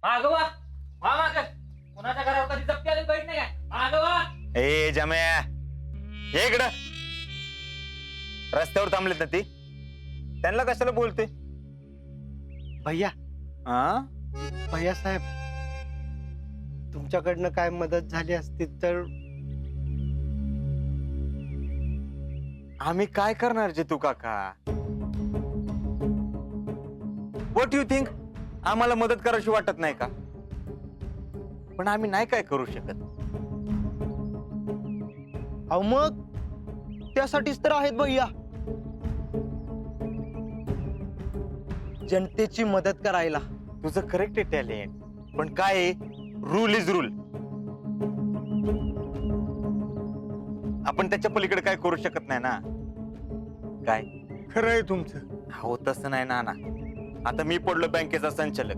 मागवा वा माग कुणाच्या घरावर कधी जप्ती आली बघित नाही काय मागवा. ए जम्या ये इकडं. रस्त्यावर थांबलेत ना ती, त्यांना कशाला बोलते? भैया हा भैया साहेब, तुमच्याकडनं काय मदत झाली असती तर. आम्ही काय करणार जे तू काका? What you think? आम्हाला मदत करायची वाटत नाही का? पण आम्ही नाही काय करू शकत. अहो मग त्यासाठीच तर आहेत भैया, जनतेची मदत करायला. तुझं करेक्ट आहे टॅलेंट, पण काय रूल इज रूल. आपण त्याच्या पलीकडे काय करू शकत नाही ना. काय खरं आहे तुमचं. हो तसं नाही ना. आता मी पडलो बँकेचा संचालक,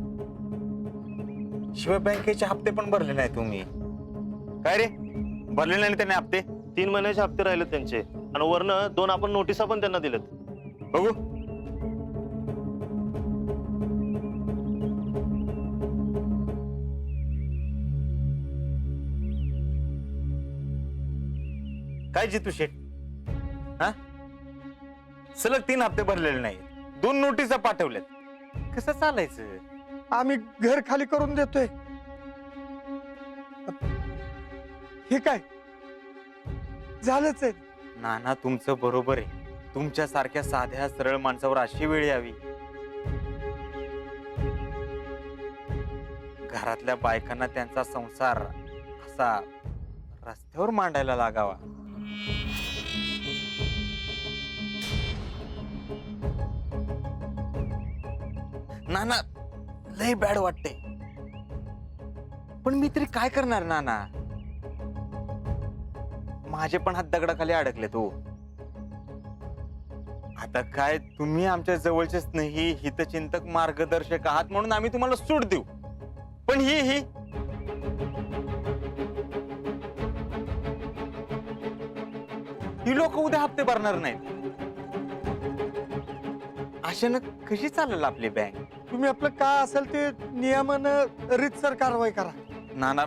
शिवाय बँकेचे हप्ते पण भरले नाही तुम्ही. काय रे भरले नाही त्याने हप्ते? 3 महिन्याचे हप्ते राहिले त्यांचे, आणि वरनं 2 आपण नोटिसा पण त्यांना दिलेत. बघू. काय जितू शेठ, हा सलग 3 हप्ते भरलेले नाही, 2 नोटिसा पाठवल्यात. कसं चालायचं? आम्ही घर खाली करून देतोय. हे काय झालंच आहे. नाना तुमचं बरोबर आहे. तुमच्या सारख्या साध्या सरळ माणसावर अशी वेळ यावी. घरातल्या बायकांना त्यांचा संसार असा रस्त्यावर मांडायला लागावा. नाना लय बॅड वाटते, पण मी तरी काय करणार नाना? माझे पण हात दगडाखाली अडकले तो. आता काय तुम्ही आमच्या जवळचेच नाही, हितचिंतक मार्गदर्शक आहात म्हणून आम्ही तुम्हाला सूट देऊ. पण ही लोक उद्या हप्ते भरणार नाहीत. अशानं कशी चालेल आपली बँक? तुम्ही आपलं काय असेल ते नियमानं रीतसर कारवाई करा. नाना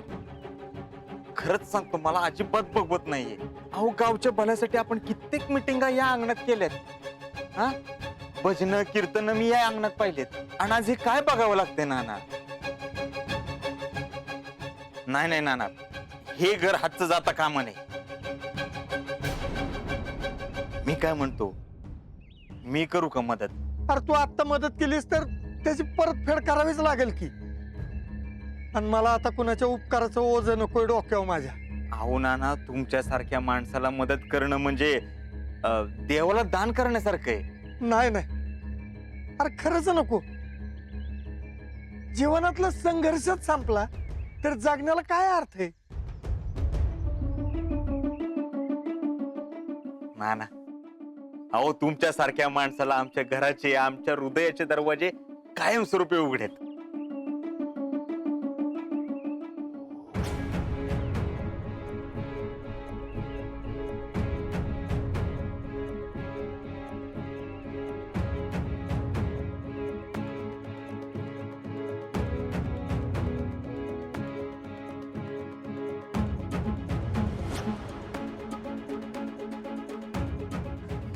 खरंच सांगतो, मला अजिबात बघवत नाहीये. अहो गावच्या भल्यासाठी आपण कित्येक मिटिंगा या अंगणात केल्यात. हा भजन कीर्तन मी या अंगणात पाहिलेत, आणि आज हे काय बघावं लागते नाना? नाही नाही नाना, हे घर हातचं जाता कामा नये. मी काय म्हणतो, मी करू का मदत? अरे तू आता मदत केलीस तर त्याची परतफेड करावीच लागेल की. आणि मला आता कुणाच्या उपकाराचं ओझं नकोय डोक्यावर माझ्या. अहो नाना, तुमच्यासारख्या माणसाला मदत करणं म्हणजे देवाला दान करण्यासारखं आहे. नाही नाही, अरे खरंच नको. जीवनातला संघर्षच संपला तर जगण्याला काय अर्थ आहे? नाना अहो, तुमच्यासारख्या माणसाला आमच्या घराचे, आमच्या हृदयाचे दरवाजे कायमस्वरूपी उघडेत.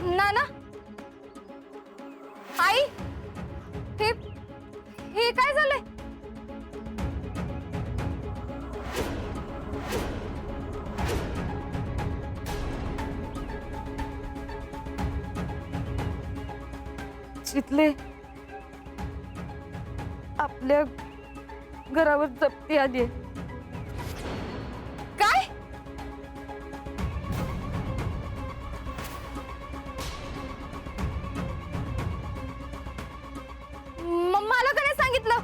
नाना, आई, हे काय झालंय? चितले आपल्या घरावर जप्ती आली आहे. काय? मला का नाही सांगितलं?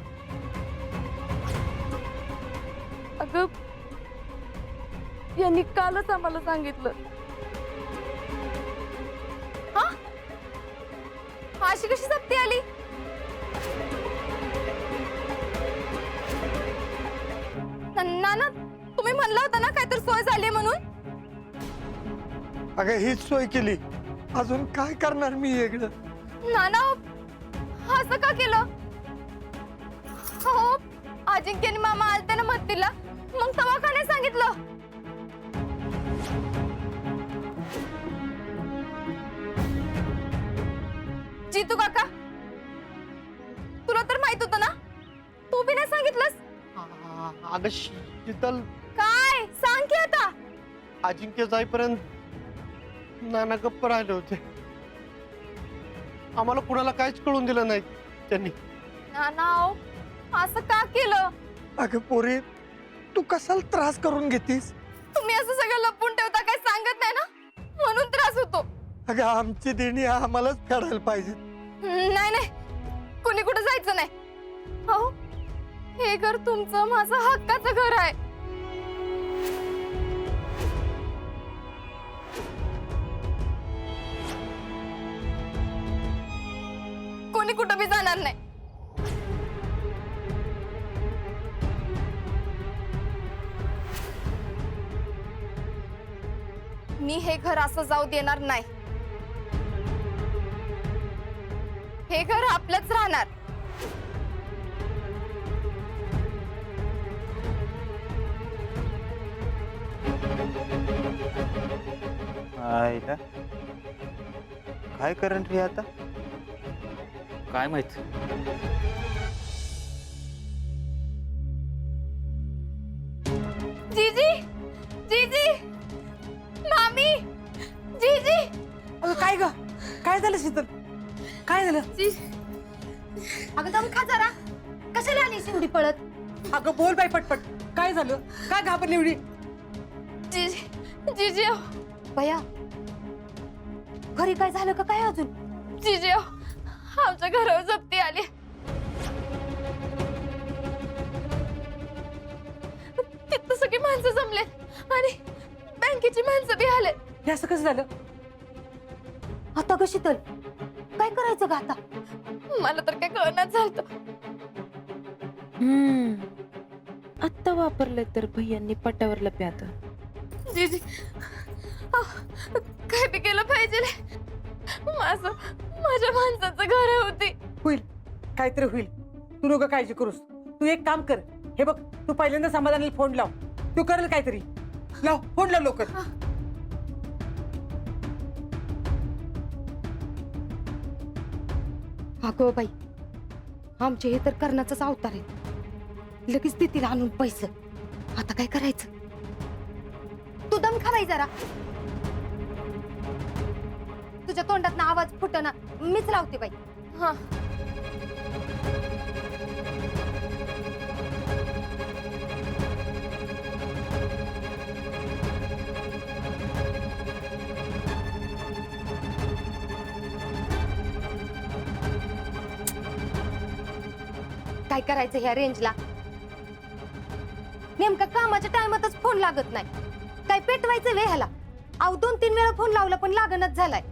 अगं यांनी कालच आम्हाला सांगितलं. हा, अशी कशी जप्ती आली? नाना, तुम्ही म्हणला होता ना काहीतरी सोय झाली म्हणून. अगं हीच सोय केली, अजून काय करणार मी वेगळं? नाना, असं का केलं? हो, अजिंक्य आणि मामा आलते ना मदतीला, मग तेव्हा का नाही सांगितलं? जीतू काका, तुला तर माहित होतं ना, तू बी नाही सांगितलंस. अगं शीतल, काय सांग की आता. अजिंक्य जाईपर्यंत नाना गप्प राहिले होते. आम्हाला कुणाला काहीच कळून दिलं नाही त्यांनी. नानाव, असं का केलं? अगं पोरी, तू कशाला त्रास करून घेतीस? तुम्ही असं सगळं लपवून ठेवता, काय सांगत नाही ना, म्हणून त्रास होतो. अगं आमची देणी आम्हालाच फेडायला पाहिजे. नाही नाही, कोणी कुठे जायचं नाही. हो, हे घर तुमचं, माझं हक्काचं घर आहे. कोणी कुठं बी जाणार नाही. मी हे घर असं जाऊ देणार नाही. हे घर आपलंच राहणार. आईला काय करण रे आता? काय माहित. जीजी, जीजी, मामी, जीजी. अगं काय ग, काय झालं शीतल? काय झालं? अगं दम खा जरा. कशाला आलीस एवढी पळत? अगं बोल बाई पटपट, काय झालं? काय घाबरली एवढी? जीजी, जीजी अहो. बया, घरी काय झालं का काय अजून? जीजी अहो, आमच्या घरावर जप्ती आली. तिथं सगळी माणसं जमले आणि बँकेची माणसं बी आले. हे असं कसं झालं? आता ग शीतल, काय करायचं ग आता? मला तर काय कळणार झालं. आत्ता वापरलं तर भैयांनी पटावरला प्यात. जीजी, काय बी केलं पाहिजे. माझ्या माणसाचं घर होती. होईल, काहीतरी होईल. तू नको काळजी करूस. तू एक काम कर, हे बघ, तू पहिल्यांदा समाधानाला फोन लाव. तू करेल काहीतरी. लाव फोन, लाव लवकर. अगो बाई, आमचे हे तर कर्णाचाच अवतार आहे. लगेच देतील आणून पैसे. आता काय करायचं? तू दम खावाय जरा. तुझ्या तोंडात ना आवाज फुटना, मीच लावते बाई. हा, काय करायचं ह्या रेंजला? नेमका कामाच्या टायमातच फोन लागत नाही. काय पेटवायचं वे ह्याला? अहो 2-3 वेळा फोन लावला पण लागणच झालाय.